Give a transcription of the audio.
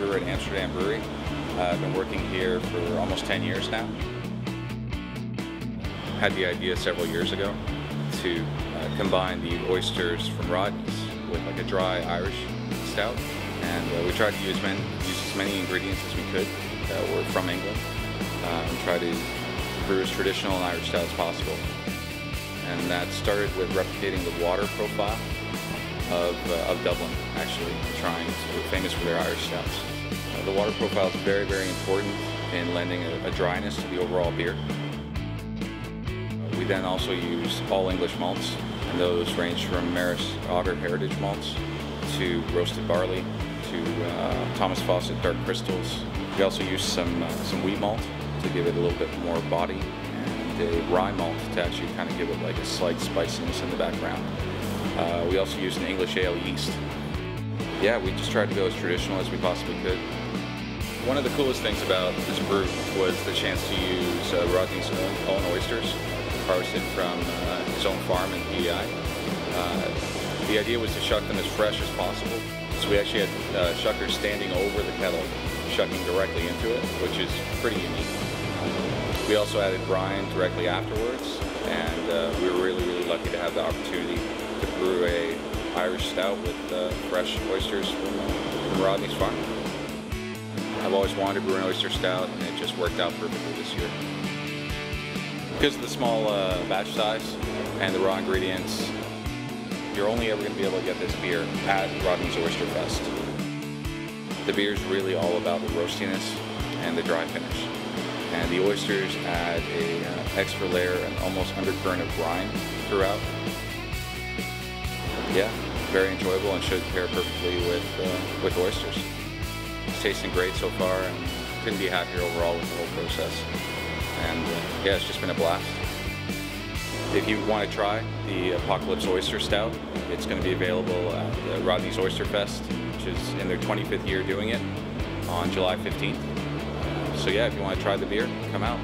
brewer at Amsterdam Brewery. I've been working here for almost 10 years now. Had the idea several years ago to combine the oysters from Rodney's with like a dry Irish stout, and we tried to use as many ingredients as we could that were from England, and try to brew as traditional an Irish stout as possible. And that started with replicating the water profile of Dublin, actually, we're famous for their Irish stouts. The water profile is very, very important in lending a dryness to the overall beer. We then also use all English malts, and those range from Maris Otter Heritage malts to roasted barley to Thomas Fawcett Dark Crystals. We also use some wheat malt to give it a little bit more body, and a rye malt to actually kind of give it like a slight spiciness in the background. We also use an English ale yeast. Yeah, we just tried to go as traditional as we possibly could. One of the coolest things about this brew was the chance to use Rodney's own oysters, harvested from his own farm in PEI. The idea was to shuck them as fresh as possible. So we actually had shuckers standing over the kettle, shucking directly into it, which is pretty unique. We also added brine directly afterwards, and we were really, really lucky to have the opportunity to brew a Irish stout with fresh oysters from Rodney's farm. I've always wanted to brew an oyster stout, and it just worked out perfectly this year. Because of the small batch size and the raw ingredients, you're only ever going to be able to get this beer at Rodney's Oyster Fest. The beer is really all about the roastiness and the dry finish. And the oysters add an extra layer and almost undercurrent of brine throughout. Yeah, very enjoyable and should pair perfectly with oysters. It's tasting great so far, and couldn't be happier overall with the whole process. And yeah, it's just been a blast. If you want to try the Apocalypse Oyster Stout, it's going to be available at Rodney's Oyster Fest, which is in their 25th year doing it, on July 15th. So yeah, if you want to try the beer, come out.